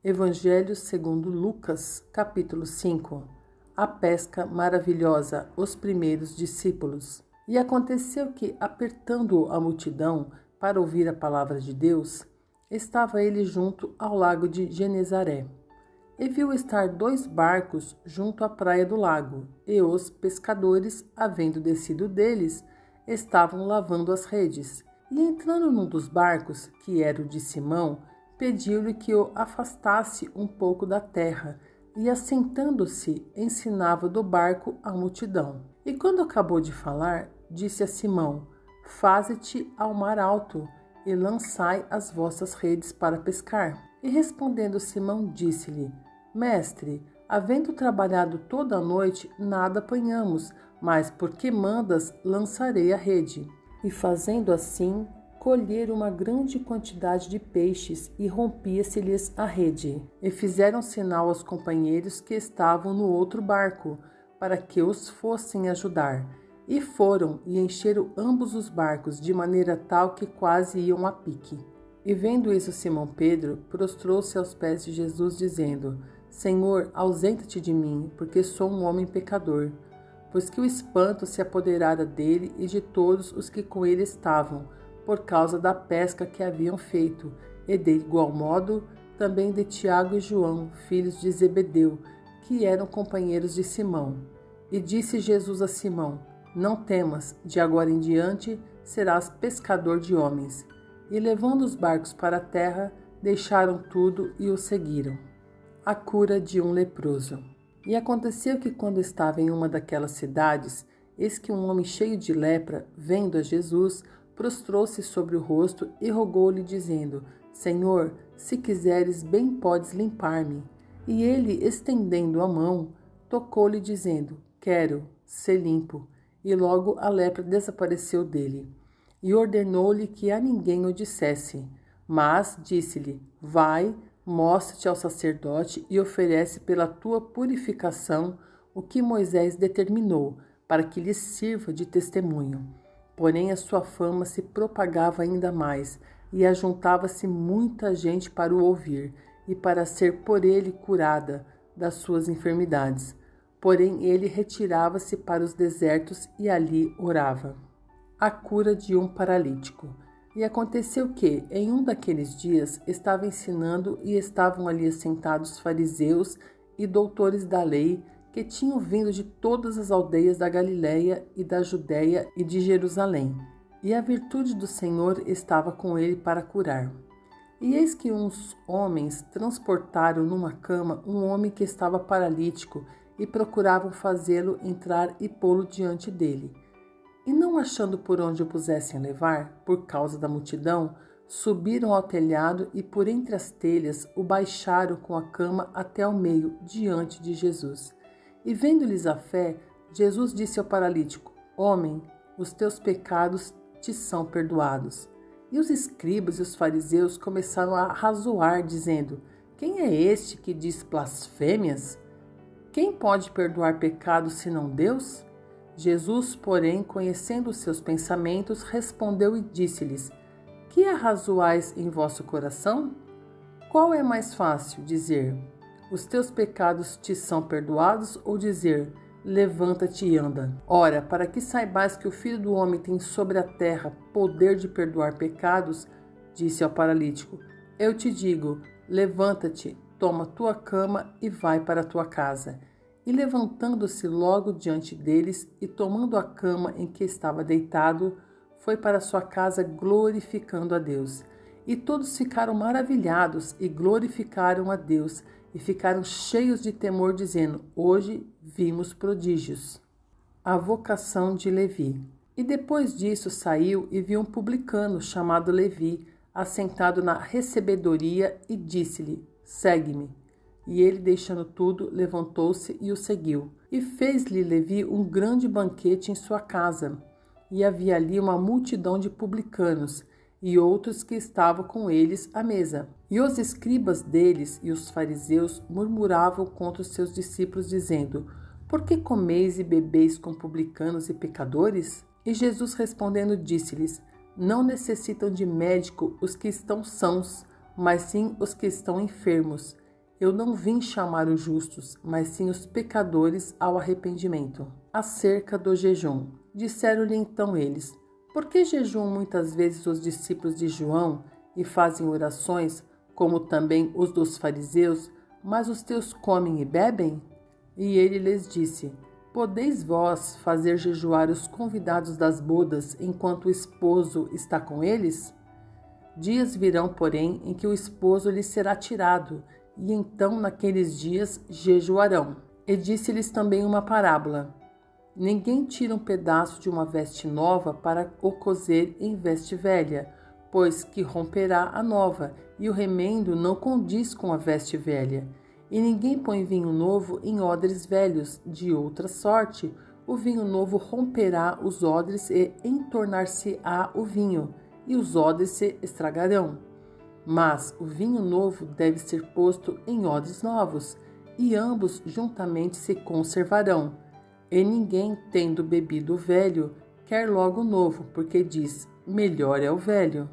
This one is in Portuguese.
Evangelho segundo Lucas, capítulo 5. A pesca maravilhosa, os primeiros discípulos. E aconteceu que, apertando a multidão para ouvir a palavra de Deus, estava ele junto ao lago de Genezaré. E viu estar 2 barcos junto à praia do lago, e os pescadores, havendo descido deles, estavam lavando as redes. E entrando num dos barcos, que era o de Simão, pediu-lhe que o afastasse um pouco da terra, e assentando-se, ensinava do barco a multidão. E quando acabou de falar, disse a Simão: Faze-te ao mar alto, e lançai as vossas redes para pescar. E respondendo Simão, disse-lhe: Mestre, havendo trabalhado toda a noite, nada apanhamos, mas porque mandas, lançarei a rede. E fazendo assim, colheram uma grande quantidade de peixes, e rompia-se-lhes a rede. E fizeram sinal aos companheiros que estavam no outro barco, para que os fossem ajudar. E foram, e encheram ambos os barcos, de maneira tal que quase iam a pique. E vendo isso, Simão Pedro prostrou-se aos pés de Jesus, dizendo: Senhor, ausenta-te de mim, porque sou um homem pecador. Pois que o espanto se apoderara dele e de todos os que com ele estavam, por causa da pesca que haviam feito, e de igual modo também de Tiago e João, filhos de Zebedeu, que eram companheiros de Simão. E disse Jesus a Simão: Não temas, de agora em diante serás pescador de homens. E levando os barcos para a terra, deixaram tudo e o seguiram. A cura de um leproso. E aconteceu que, quando estava em uma daquelas cidades, eis que um homem cheio de lepra, vendo a Jesus, prostrou-se sobre o rosto e rogou-lhe, dizendo: Senhor, se quiseres, bem podes limpar-me. E ele, estendendo a mão, tocou-lhe, dizendo: Quero ser limpo. E logo a lepra desapareceu dele. E ordenou-lhe que a ninguém o dissesse. Mas disse-lhe: Vai, mostra-te ao sacerdote e oferece pela tua purificação o que Moisés determinou, para que lhes sirva de testemunho. Porém a sua fama se propagava ainda mais, e ajuntava-se muita gente para o ouvir, e para ser por ele curada das suas enfermidades. Porém ele retirava-se para os desertos e ali orava. A cura de um paralítico. E aconteceu que, em um daqueles dias, estava ensinando e estavam ali assentados fariseus e doutores da lei, que tinham vindo de todas as aldeias da Galiléia e da Judéia e de Jerusalém. E a virtude do Senhor estava com ele para curar. E eis que uns homens transportaram numa cama um homem que estava paralítico e procuravam fazê-lo entrar e pô-lo diante dele. E não achando por onde o pusessem levar, por causa da multidão, subiram ao telhado e por entre as telhas o baixaram com a cama até ao meio, diante de Jesus. E vendo-lhes a fé, Jesus disse ao paralítico: Homem, os teus pecados te são perdoados. E os escribas e os fariseus começaram a razoar, dizendo: Quem é este que diz blasfêmias? Quem pode perdoar pecados senão Deus? Jesus, porém, conhecendo os seus pensamentos, respondeu e disse-lhes: Que arrazoais em vosso coração? Qual é mais fácil, dizer: Os teus pecados te são perdoados, ou dizer: Levanta-te e anda? Ora, para que saibais que o Filho do Homem tem sobre a terra poder de perdoar pecados, disse ao paralítico: Eu te digo, levanta-te, toma tua cama e vai para a tua casa. E levantando-se logo diante deles e tomando a cama em que estava deitado, foi para sua casa glorificando a Deus. E todos ficaram maravilhados e glorificaram a Deus e ficaram cheios de temor, dizendo: Hoje vimos prodígios. A vocação de Levi. E depois disso saiu e viu um publicano chamado Levi, assentado na recebedoria, e disse-lhe: Segue-me. E ele, deixando tudo, levantou-se e o seguiu. E fez-lhe Levi um grande banquete em sua casa. E havia ali uma multidão de publicanos, e outros que estavam com eles à mesa. E os escribas deles e os fariseus murmuravam contra os seus discípulos, dizendo: Por que comeis e bebeis com publicanos e pecadores? E Jesus respondendo disse-lhes: Não necessitam de médico os que estão sãos, mas sim os que estão enfermos. Eu não vim chamar os justos, mas sim os pecadores ao arrependimento. Acerca do jejum. Disseram-lhe então eles: Por que jejuam muitas vezes os discípulos de João e fazem orações, como também os dos fariseus, mas os teus comem e bebem? E ele lhes disse: Podeis vós fazer jejuar os convidados das bodas enquanto o esposo está com eles? Dias virão, porém, em que o esposo lhes será tirado, e então naqueles dias jejuarão. E disse-lhes também uma parábola: Ninguém tira um pedaço de uma veste nova para o coser em veste velha, pois que romperá a nova, e o remendo não condiz com a veste velha. E ninguém põe vinho novo em odres velhos, de outra sorte, o vinho novo romperá os odres e entornar-se-á o vinho, e os odres se estragarão. Mas o vinho novo deve ser posto em odres novos, e ambos juntamente se conservarão. E ninguém, tendo bebido o velho, quer logo o novo, porque diz: melhor é o velho.